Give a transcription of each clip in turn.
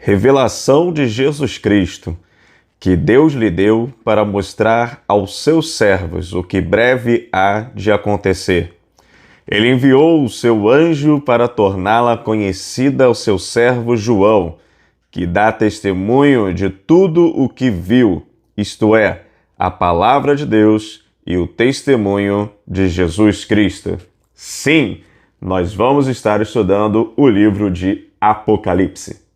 Revelação de Jesus Cristo, que Deus lhe deu para mostrar aos seus servos o que breve há de acontecer. Ele enviou o seu anjo para torná-la conhecida ao seu servo João, que dá testemunho de tudo o que viu, isto é, a palavra de Deus e o testemunho de Jesus Cristo. Sim, nós vamos estar estudando o livro de Apocalipse.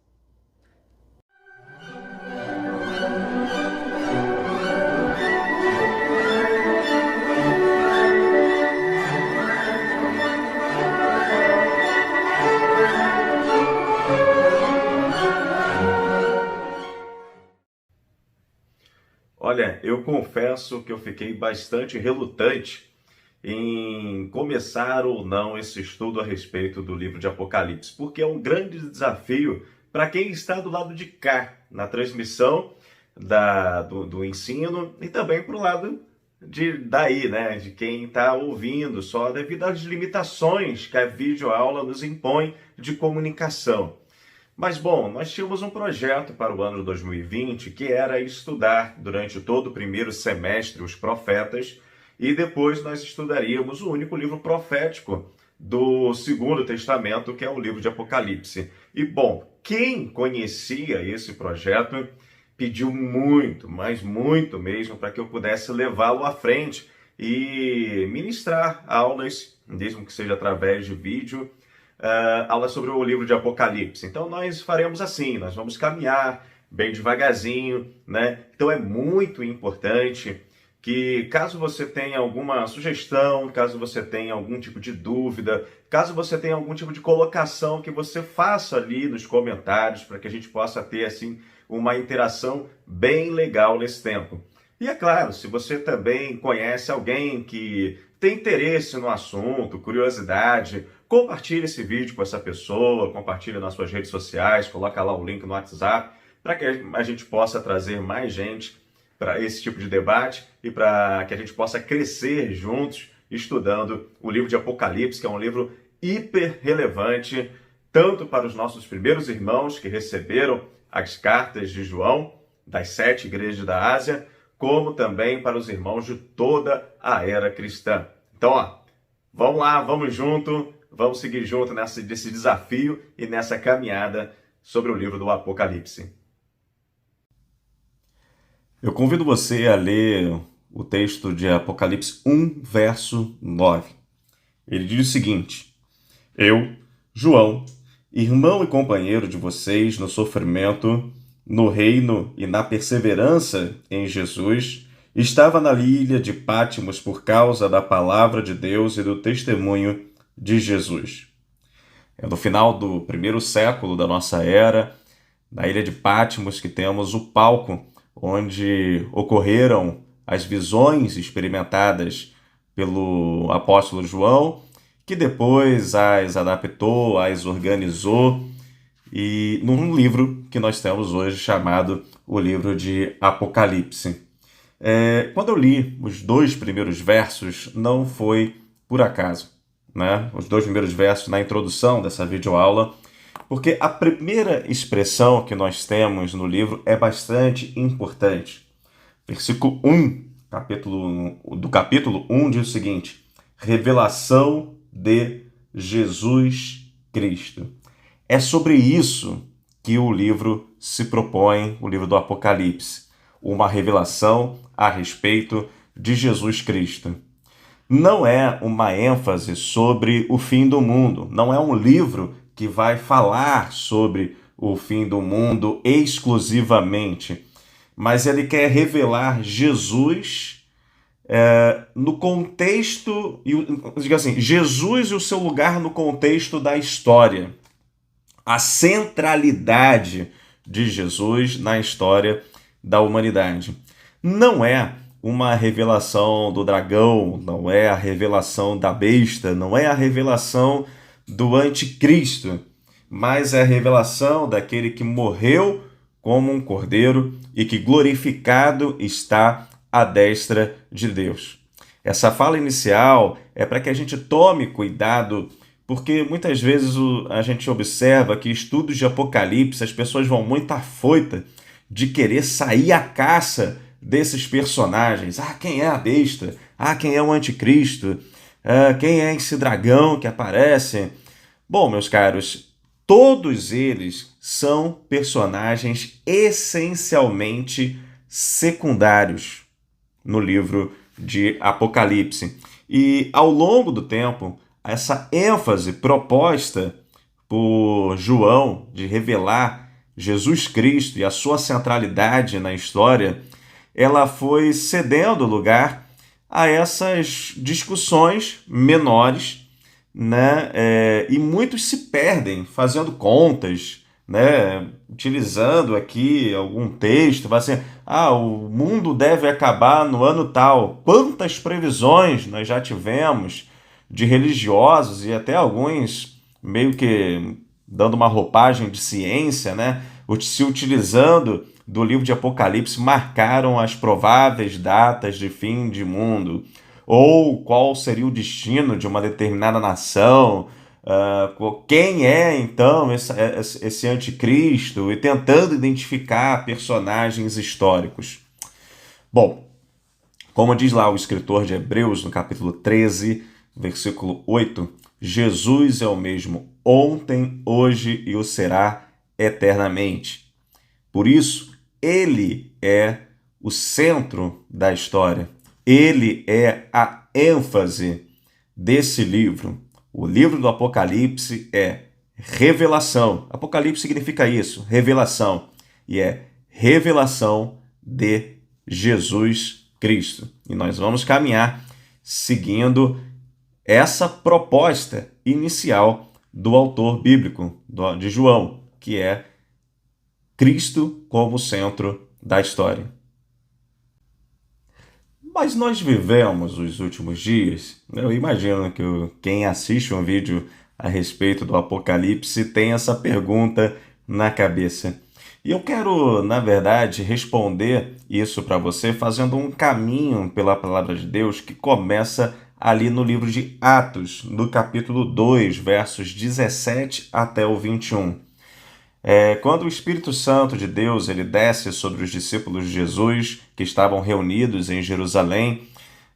Olha, eu confesso que eu fiquei bastante relutante em começar ou não esse estudo a respeito do livro de Apocalipse, porque é um grande desafio para quem está do lado de cá, na transmissão do ensino, e também para o lado de quem está ouvindo, só devido às limitações que a videoaula nos impõe de comunicação. Mas, bom, nós tínhamos um projeto para o ano de 2020 que era estudar durante todo o primeiro semestre os profetas e depois nós estudaríamos o único livro profético do Segundo Testamento, que é o livro de Apocalipse. E, bom, quem conhecia esse projeto pediu muito, mas muito mesmo, para que eu pudesse levá-lo à frente e ministrar aulas, mesmo que seja através de vídeo, aulas sobre o livro de Apocalipse. Então nós faremos assim, nós vamos caminhar bem devagarzinho, né? Então é muito importante que, caso você tenha alguma sugestão, caso você tenha algum tipo de dúvida, caso você tenha algum tipo de colocação, que você faça ali nos comentários, para que a gente possa ter assim uma interação bem legal nesse tempo. E é claro, se você também conhece alguém que tem interesse no assunto, curiosidade, compartilhe esse vídeo com essa pessoa, compartilhe nas suas redes sociais, coloca lá o link no WhatsApp, para que a gente possa trazer mais gente para esse tipo de debate e para que a gente possa crescer juntos estudando o livro de Apocalipse, que é um livro hiper relevante, tanto para os nossos primeiros irmãos que receberam as cartas de João, das 7 igrejas da Ásia, como também para os irmãos de toda a era cristã. Então, vamos lá, vamos junto, vamos seguir junto nesse desafio e nessa caminhada sobre o livro do Apocalipse. Eu convido você a ler o texto de Apocalipse 1, verso 9. Ele diz o seguinte: Eu, João, irmão e companheiro de vocês no sofrimento, no reino e na perseverança em Jesus, estava na ilha de Patmos por causa da palavra de Deus e do testemunho de Jesus. É no final do primeiro século da nossa era, na ilha de Patmos, que temos o palco onde ocorreram as visões experimentadas pelo apóstolo João, que depois as adaptou, as organizou, e num livro que nós temos hoje chamado o livro de Apocalipse. Quando eu li os 2 primeiros versos, não foi por acaso, né? Os 2 primeiros versos na introdução dessa videoaula, porque a primeira expressão que nós temos no livro é bastante importante. Versículo 1, do capítulo 1 diz o seguinte: Revelação de Jesus Cristo. É sobre isso que o livro se propõe, o livro do Apocalipse, uma revelação a respeito de Jesus Cristo. Não é uma ênfase sobre o fim do mundo, não é um livro que vai falar sobre o fim do mundo exclusivamente, mas ele quer revelar Jesus no contexto, diga assim, Jesus e o seu lugar no contexto da história. A centralidade de Jesus na história da humanidade. Não é uma revelação do dragão, não é a revelação da besta, não é a revelação do anticristo, mas é a revelação daquele que morreu como um cordeiro e que glorificado está à destra de Deus. Essa fala inicial é para que a gente tome cuidado porque muitas vezes a gente observa que estudos de Apocalipse, as pessoas vão muito afoita de querer sair à caça desses personagens. Ah, quem é a besta? Ah, quem é o anticristo? Ah, quem é esse dragão que aparece? Bom, meus caros, todos eles são personagens essencialmente secundários no livro de Apocalipse. E ao longo do tempo, essa ênfase proposta por João de revelar Jesus Cristo e a sua centralidade na história, ela foi cedendo lugar a essas discussões menores, né? E muitos se perdem fazendo contas, né? Utilizando aqui algum texto, vai assim, o mundo deve acabar no ano tal. Quantas previsões nós já tivemos de religiosos e até alguns meio que dando uma roupagem de ciência, né? Se utilizando do livro de Apocalipse, marcaram as prováveis datas de fim de mundo, ou qual seria o destino de uma determinada nação, quem é então esse anticristo, e tentando identificar personagens históricos. Bom, como diz lá o escritor de Hebreus, no capítulo 13, versículo 8, Jesus é o mesmo ontem, hoje e o será eternamente. Por isso, ele é o centro da história. Ele é a ênfase desse livro. O livro do Apocalipse é revelação. Apocalipse significa isso, revelação. E é revelação de Jesus Cristo. E nós vamos caminhar seguindo essa proposta inicial do autor bíblico, de João, que é Cristo como centro da história. Mas nós vivemos os últimos dias, eu imagino que quem assiste um vídeo a respeito do Apocalipse tem essa pergunta na cabeça. E eu quero, na verdade, responder isso para você fazendo um caminho pela palavra de Deus que começa ali no livro de Atos, no capítulo 2, versos 17 até o 21. Quando o Espírito Santo de Deus ele desce sobre os discípulos de Jesus que estavam reunidos em Jerusalém,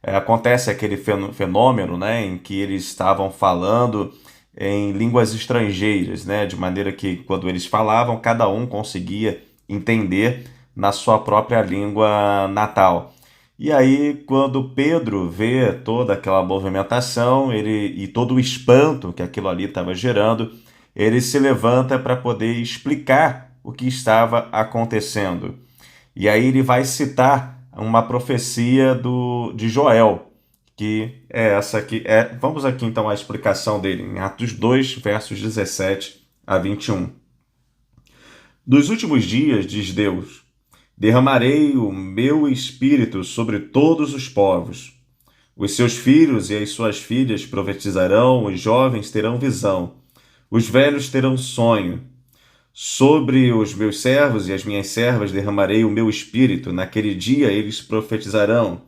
acontece aquele fenômeno, né, em que eles estavam falando em línguas estrangeiras, né, de maneira que quando eles falavam, cada um conseguia entender na sua própria língua natal. E aí, quando Pedro vê toda aquela movimentação e todo o espanto que aquilo ali estava gerando, ele se levanta para poder explicar o que estava acontecendo. E aí ele vai citar uma profecia de Joel, que é essa aqui. Vamos aqui então à explicação dele, em Atos 2, versos 17 a 21. Dos últimos dias, diz Deus, derramarei o meu espírito sobre todos os povos. Os seus filhos e as suas filhas profetizarão, os jovens terão visão, os velhos terão sonho. Sobre os meus servos e as minhas servas derramarei o meu espírito. Naquele dia eles profetizarão.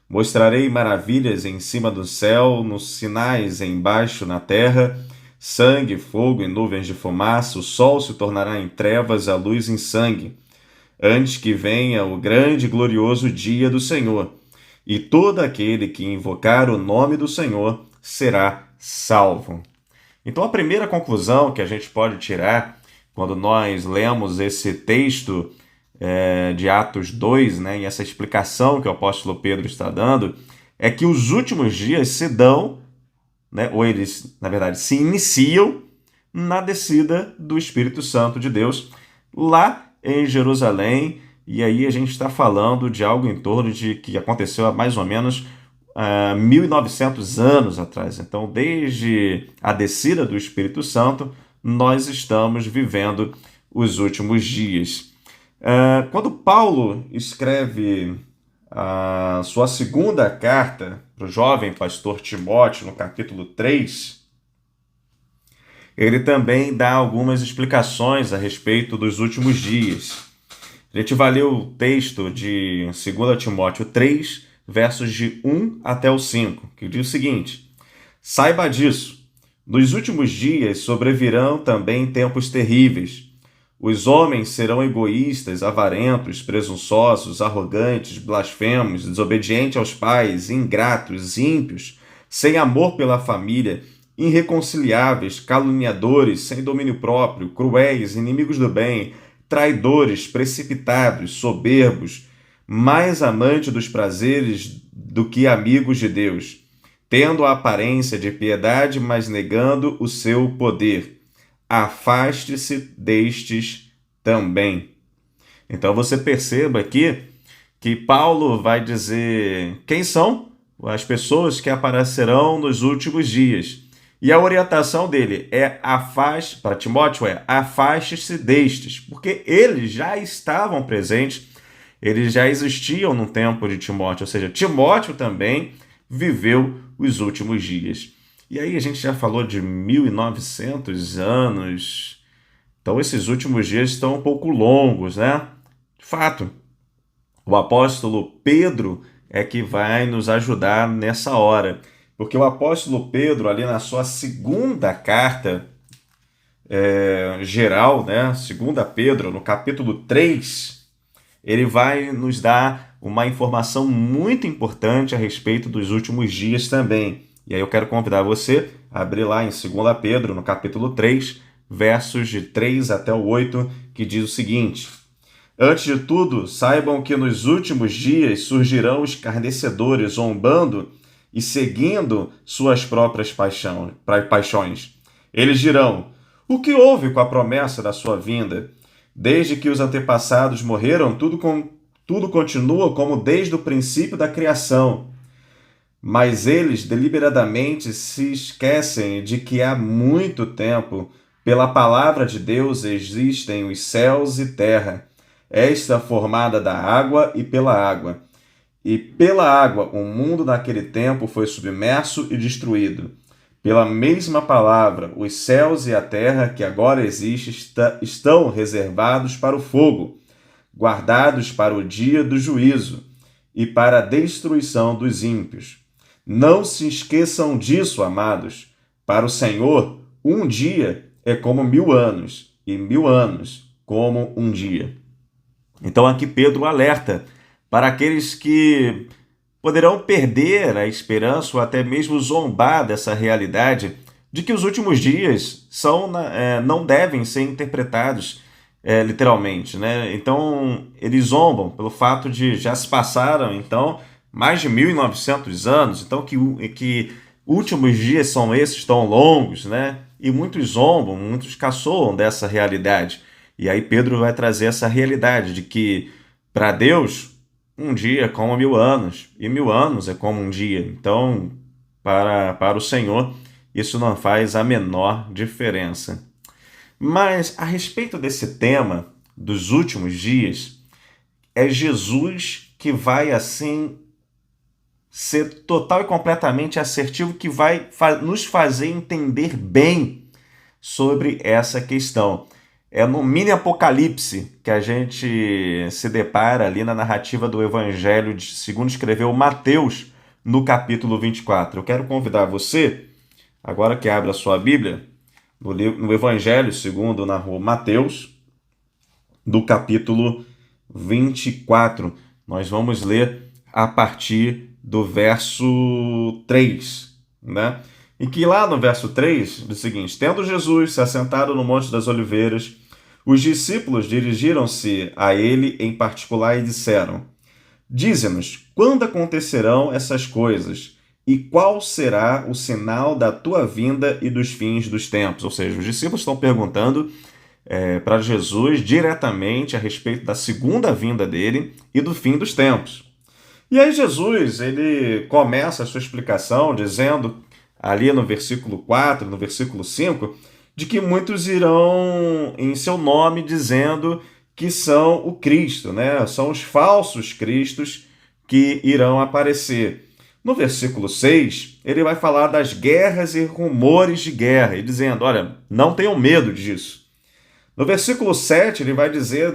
Mostrarei maravilhas em cima do céu, nos sinais embaixo na terra, sangue, fogo e nuvens de fumaça. O sol se tornará em trevas, a luz em sangue, antes que venha o grande e glorioso dia do Senhor. E todo aquele que invocar o nome do Senhor será salvo. Então, a primeira conclusão que a gente pode tirar quando nós lemos esse texto de Atos 2, né, e essa explicação que o apóstolo Pedro está dando, é que os últimos dias se dão, né, ou eles, na verdade, se iniciam na descida do Espírito Santo de Deus lá em Jerusalém. E aí a gente está falando de algo em torno de que aconteceu há mais ou menos 1.900 anos atrás. Então, desde a descida do Espírito Santo, nós estamos vivendo os últimos dias. Quando Paulo escreve a sua segunda carta para o jovem pastor Timóteo, no capítulo 3, ele também dá algumas explicações a respeito dos últimos dias. A gente vai ler o texto de 2 Timóteo 3, versos de 1 até o 5, que diz o seguinte: Saiba disso, Nos últimos dias sobrevirão também tempos terríveis. Os homens serão egoístas, avarentos, presunçosos, arrogantes, blasfemos, desobedientes aos pais, ingratos, ímpios, sem amor pela família, irreconciliáveis, caluniadores, sem domínio próprio, cruéis, inimigos do bem, traidores, precipitados, soberbos, mais amantes dos prazeres do que amigos de Deus, tendo a aparência de piedade, mas negando o seu poder. Afaste-se destes também. Então você perceba aqui que Paulo vai dizer quem são as pessoas que aparecerão nos últimos dias. E a orientação dele para Timóteo afaste-se destes, porque eles já estavam presentes, eles já existiam no tempo de Timóteo, ou seja, Timóteo também viveu os últimos dias. E aí a gente já falou de 1900 anos, então esses últimos dias estão um pouco longos, né? De fato, o apóstolo Pedro é que vai nos ajudar nessa hora, porque o apóstolo Pedro, ali na sua segunda carta geral, né? Segunda Pedro, no capítulo 3, ele vai nos dar uma informação muito importante a respeito dos últimos dias também. E aí eu quero convidar você a abrir lá em 2 Pedro, no capítulo 3, versos de 3 até o 8, que diz o seguinte: Antes de tudo, saibam que nos últimos dias surgirão escarnecedores zombando e seguindo suas próprias paixões. Eles dirão: o que houve com a promessa da sua vinda? Desde que os antepassados morreram, tudo continua como desde o princípio da criação. Mas eles deliberadamente se esquecem de que há muito tempo, pela palavra de Deus, existem os céus e terra, esta formada da água e pela água. E pela água o mundo naquele tempo foi submerso e destruído. Pela mesma palavra, os céus e a terra que agora existem estão reservados para o fogo, guardados para o dia do juízo e para a destruição dos ímpios. Não se esqueçam disso, amados. Para o Senhor, um dia é como 1000 anos, e 1000 anos como um dia. Então aqui Pedro alerta para aqueles que poderão perder a esperança ou até mesmo zombar dessa realidade de que os últimos dias não devem ser interpretados literalmente, né? Então eles zombam pelo fato de já se passaram então mais de 1900 anos, então que últimos dias são esses tão longos, né? E muitos zombam, muitos caçoam dessa realidade. E aí Pedro vai trazer essa realidade de que para Deus um dia é como 1000 anos, e 1000 anos é como um dia. Então, para o Senhor, isso não faz a menor diferença. Mas a respeito desse tema dos últimos dias, é Jesus que vai assim ser total e completamente assertivo, que vai nos fazer entender bem sobre essa questão. É no mini Apocalipse que a gente se depara ali na narrativa do Evangelho segundo escreveu Mateus, no capítulo 24. Eu quero convidar você, agora que abre a sua Bíblia, no Evangelho segundo narrou Mateus, do capítulo 24. Nós vamos ler a partir do verso 3, né? E que lá no verso 3 diz o seguinte: Tendo Jesus se assentado no Monte das Oliveiras, os discípulos dirigiram-se a ele em particular e disseram: Dize-nos, quando acontecerão essas coisas? E qual será o sinal da tua vinda e dos fins dos tempos? Ou seja, os discípulos estão perguntando para Jesus diretamente a respeito da segunda vinda dele e do fim dos tempos. E aí Jesus, ele começa a sua explicação dizendo, ali no versículo 4, no versículo 5, de que muitos irão em seu nome dizendo que são o Cristo, né? São os falsos cristos que irão aparecer. No versículo 6, ele vai falar das guerras e rumores de guerra, e dizendo, olha, não tenham medo disso. No versículo 7, ele vai dizer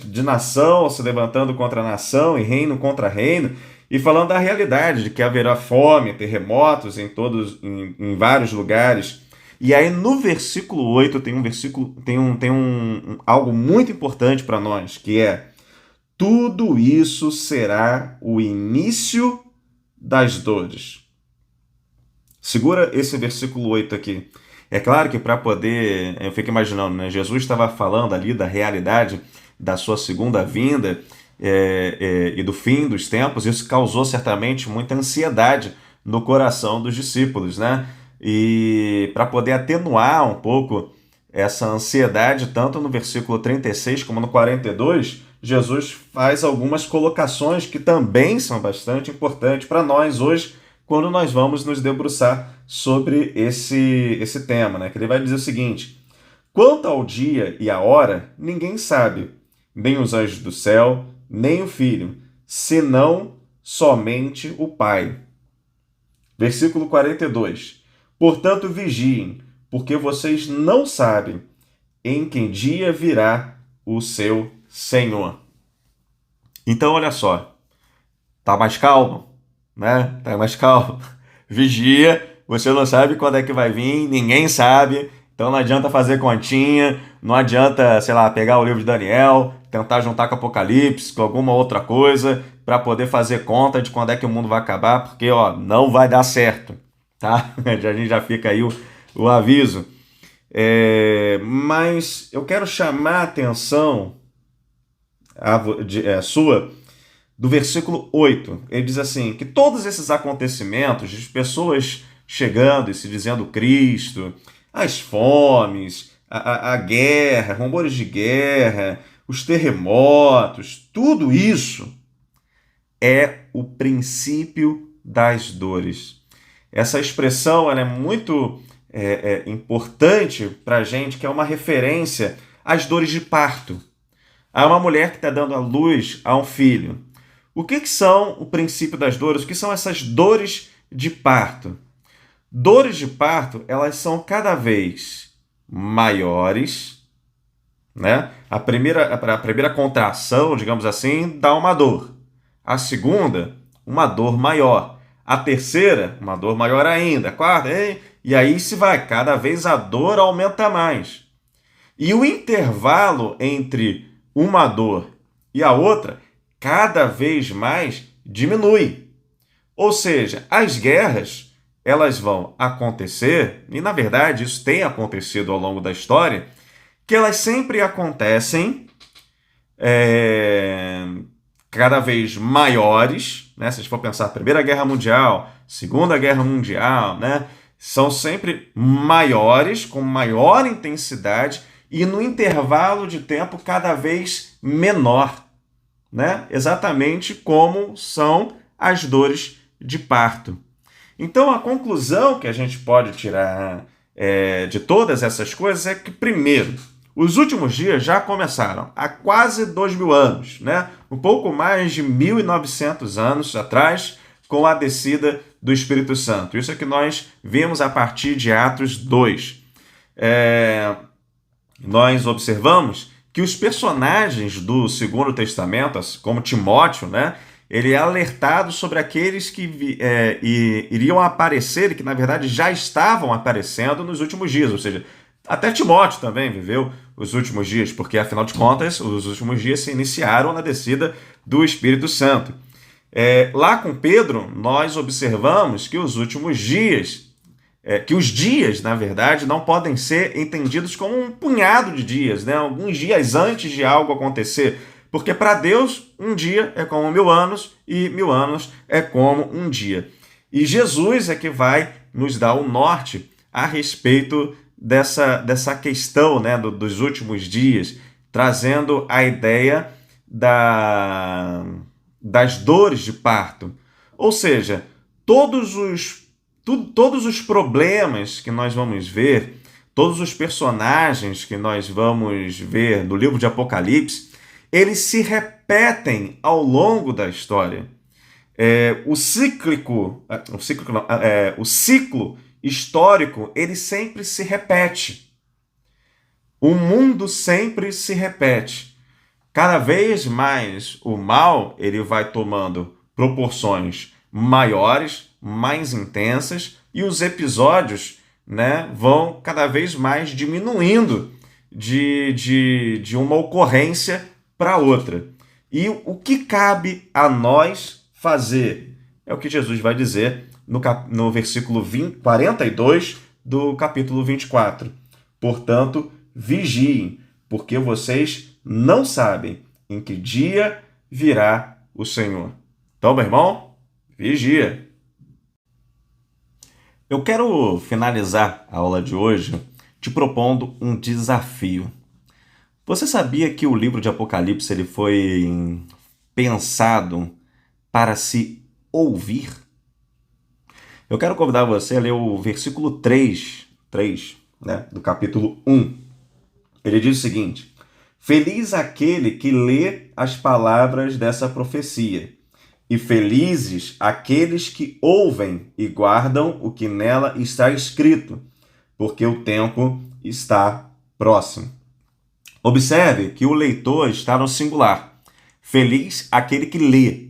de nação se levantando contra nação e reino contra reino, e falando da realidade de que haverá fome, terremotos em vários lugares. E aí no versículo 8 tem algo muito importante para nós, que é: tudo isso será o início das dores. Segura esse versículo 8 aqui. É claro que para poder, eu fico imaginando, né? Jesus estava falando ali da realidade da sua segunda vinda e do fim dos tempos. Isso causou certamente muita ansiedade no coração dos discípulos, né? E para poder atenuar um pouco essa ansiedade, tanto no versículo 36 como no 42, Jesus faz algumas colocações que também são bastante importantes para nós hoje, quando nós vamos nos debruçar sobre esse tema, né? Que ele vai dizer o seguinte: quanto ao dia e à hora, ninguém sabe, nem os anjos do céu, nem o Filho, senão somente o Pai. Versículo 42. Portanto, vigiem, porque vocês não sabem em que dia virá o seu Senhor. Então, olha só, tá mais calmo, né? Tá mais calmo. Vigia, você não sabe quando é que vai vir, ninguém sabe. Então não adianta fazer continha, não adianta, sei lá, pegar o livro de Daniel, tentar juntar com Apocalipse, com alguma outra coisa, para poder fazer conta de quando é que o mundo vai acabar, porque, ó, não vai dar certo, tá? A gente já fica aí o aviso. Mas eu quero chamar a atenção sua do versículo 8. Ele diz assim, que todos esses acontecimentos, de pessoas chegando e se dizendo Cristo, as fomes, a guerra, rumores de guerra, os terremotos, tudo isso é o princípio das dores. Essa expressão ela é muito importante para a gente, que é uma referência às dores de parto. Há uma mulher que está dando à luz a um filho. O que são o princípio das dores? O que são essas dores de parto? Dores de parto, elas são cada vez maiores, né? A primeira contração, digamos assim, dá uma dor. A segunda, uma dor maior. A terceira, uma dor maior ainda. A quarta, e aí se vai. Cada vez a dor aumenta mais. E o intervalo entre uma dor e a outra, cada vez mais diminui. Ou seja, as guerras, elas vão acontecer, e na verdade isso tem acontecido ao longo da história, que elas sempre acontecem cada vez maiores, né? Se a gente for pensar Primeira Guerra Mundial, Segunda Guerra Mundial, né? São sempre maiores, com maior intensidade e no intervalo de tempo cada vez menor, né? Exatamente como são as dores de parto. Então, a conclusão que a gente pode tirar de todas essas coisas é que, primeiro, os últimos dias já começaram há quase 2.000 anos, né? Um pouco mais de 1.900 anos atrás, com a descida do Espírito Santo. Isso é que nós vimos a partir de Atos 2. Nós observamos que os personagens do Segundo Testamento, como Timóteo, né? Ele é alertado sobre aqueles que iriam aparecer e que, na verdade, já estavam aparecendo nos últimos dias. Ou seja, até Timóteo também viveu os últimos dias, porque, afinal de contas, os últimos dias se iniciaram na descida do Espírito Santo. Lá com Pedro, nós observamos que os últimos dias, que os dias, na verdade, não podem ser entendidos como um punhado de dias, né? Alguns dias antes de algo acontecer. Porque para Deus, um dia é como 1.000 anos e 1.000 anos é como um dia. E Jesus é que vai nos dar o norte a respeito dessa questão, né, dos últimos dias, trazendo a ideia das dores de parto. Ou seja, todos os problemas que nós vamos ver, todos os personagens que nós vamos ver no livro de Apocalipse, eles se repetem ao longo da história. O ciclo histórico, ele sempre se repete. O mundo sempre se repete. Cada vez mais o mal ele vai tomando proporções maiores, mais intensas, e os episódios né, vão cada vez mais diminuindo de uma ocorrência para outra. E o que cabe a nós fazer? É o que Jesus vai dizer no versículo 42 do capítulo 24. Portanto, vigiem, porque vocês não sabem em que dia virá o Senhor. Então, meu irmão, vigia. Eu quero finalizar a aula de hoje te propondo um desafio. Você sabia que o livro de Apocalipse ele foi pensado para se ouvir? Eu quero convidar você a ler o versículo 3, né, do capítulo 1. Ele diz o seguinte: Feliz aquele que lê as palavras dessa profecia, e felizes aqueles que ouvem e guardam o que nela está escrito, porque o tempo está próximo. Observe que o leitor está no singular. Feliz aquele que lê.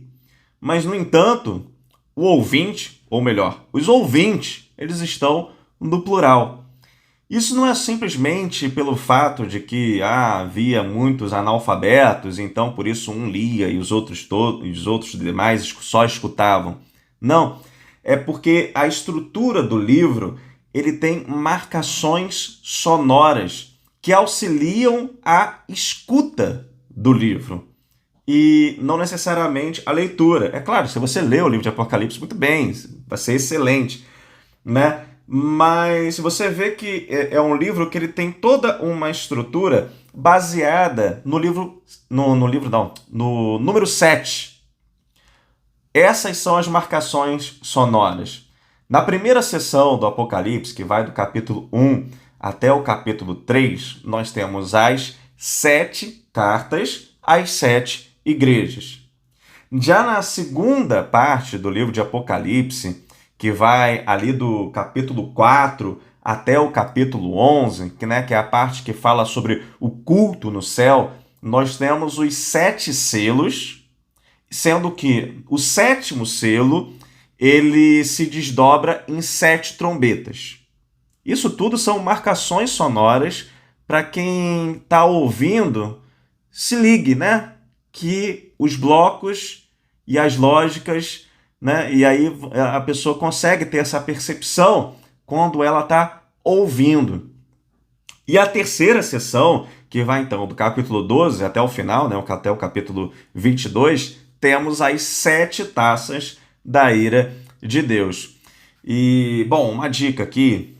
Mas, no entanto, o ouvinte, ou melhor, os ouvintes, eles estão no plural. Isso não é simplesmente pelo fato de que havia muitos analfabetos, então por isso um lia e os outros demais só escutavam. Não, é porque a estrutura do livro ele tem marcações sonoras que auxiliam a escuta do livro e não necessariamente a leitura. É claro, se você lê o livro de Apocalipse, muito bem, vai ser excelente, né? Mas você vê que é um livro que ele tem toda uma estrutura baseada no número 7. Essas são as marcações sonoras. Na primeira sessão do Apocalipse, que vai do capítulo 1 até o capítulo 3, nós temos as 7 cartas às 7 igrejas. Já na segunda parte do livro de Apocalipse, que vai ali do capítulo 4 até o capítulo 11, que é a parte que fala sobre o culto no céu, nós temos os 7 selos, sendo que o 7º selo ele se desdobra em 7 trombetas. Isso tudo são marcações sonoras para quem está ouvindo, se ligue, que os blocos e as lógicas, e aí a pessoa consegue ter essa percepção quando ela está ouvindo. E a terceira sessão, que vai então do capítulo 12 até o final, até o capítulo 22, temos as 7 taças da ira de Deus. E, bom, uma dica aqui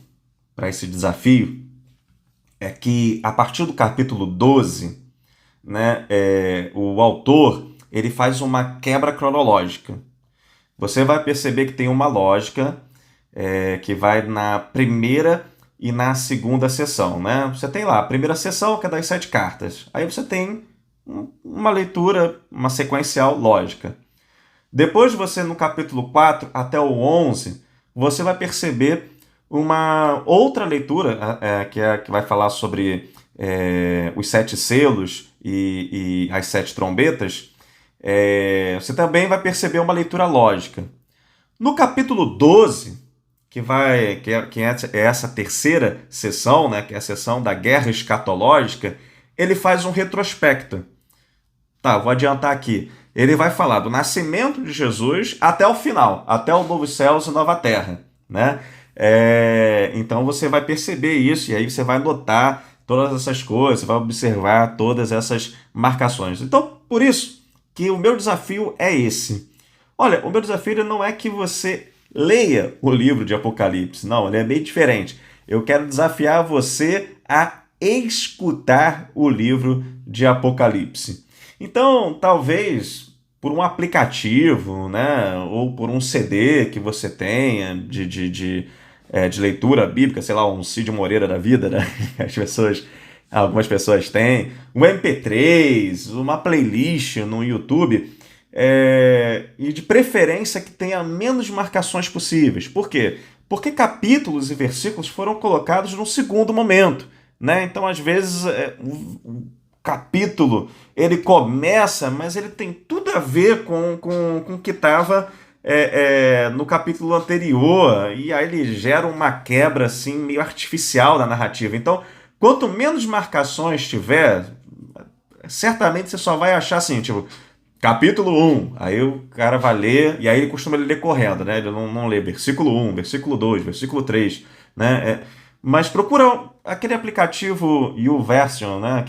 para esse desafio é que a partir do capítulo 12, o autor ele faz uma quebra cronológica. Você vai perceber que tem uma lógica que vai na primeira e na segunda sessão. Você tem lá a primeira sessão, que é das 7 cartas. Aí você tem uma leitura, uma sequencial lógica. Depois você, no capítulo 4 até o 11, você vai perceber uma outra leitura, que vai falar sobre os 7 selos e as 7 trombetas. Você também vai perceber uma leitura lógica. No capítulo 12, que é essa terceira sessão, que é a sessão da guerra escatológica, ele faz um retrospecto. Tá, vou adiantar aqui. Ele vai falar do nascimento de Jesus até o final, até o novo céus e nova terra, Então você vai perceber isso e aí você vai notar todas essas coisas, você vai observar todas essas marcações. Então, por isso que o meu desafio é esse. Olha, o meu desafio não é que você leia o livro de Apocalipse, não, ele é bem diferente. Eu quero desafiar você a escutar o livro de Apocalipse. Então, talvez por um aplicativo, ou por um CD que você tenha de leitura bíblica, sei lá, um Cid Moreira da vida, algumas pessoas têm, um MP3, uma playlist no YouTube, e de preferência que tenha menos marcações possíveis. Por quê? Porque capítulos e versículos foram colocados num segundo momento, Então, às vezes, o capítulo ele começa, mas ele tem tudo a ver com o que estava no capítulo anterior, e aí ele gera uma quebra assim, meio artificial da narrativa. Então, quanto menos marcações tiver, certamente você só vai achar assim, tipo, capítulo 1, aí o cara vai ler, e aí ele costuma ler correndo, né? Ele não lê versículo 1, versículo 2, versículo 3, né? Mas procura aquele aplicativo YouVersion, né?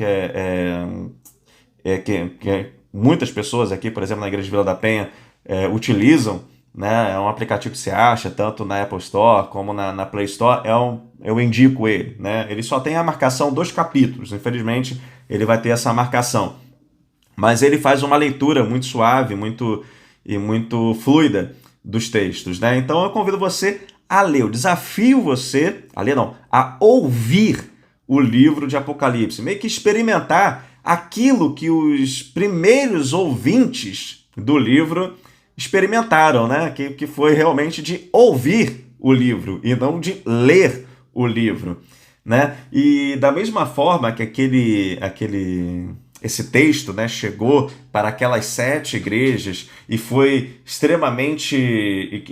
Que muitas pessoas aqui, por exemplo, na Igreja de Vila da Penha, utilizam, né? É um aplicativo que você acha tanto na Apple Store como na Play Store. Eu indico ele, né? Ele só tem a marcação dos capítulos, infelizmente ele vai ter essa marcação. Mas ele faz uma leitura muito suave, muito fluida dos textos, né? Então eu convido você a ler, eu desafio você a ler, não, a ouvir o livro de Apocalipse, meio que experimentar aquilo que os primeiros ouvintes do livro experimentaram, né? Que foi realmente de ouvir o livro e não de ler o livro, né? E da mesma forma que esse texto, né, chegou para aquelas 7 igrejas e foi extremamente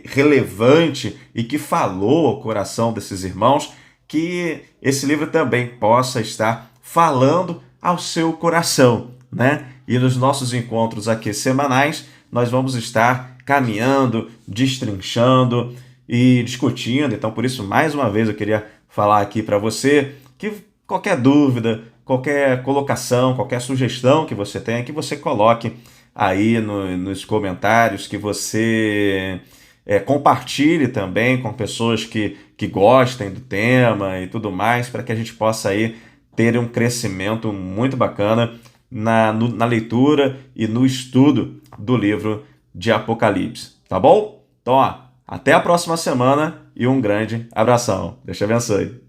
relevante e que falou ao coração desses irmãos, que esse livro também possa estar falando ao seu coração, né? E nos nossos encontros aqui semanais, nós vamos estar caminhando, destrinchando e discutindo. Então, por isso, mais uma vez, eu queria falar aqui para você que qualquer dúvida, qualquer colocação, qualquer sugestão que você tenha, que você coloque aí nos comentários, que você compartilhe também com pessoas que gostem do tema e tudo mais, para que a gente possa aí ter um crescimento muito bacana na leitura e no estudo do livro de Apocalipse, tá bom? Então, até a próxima semana e um grande abração. Deus te abençoe.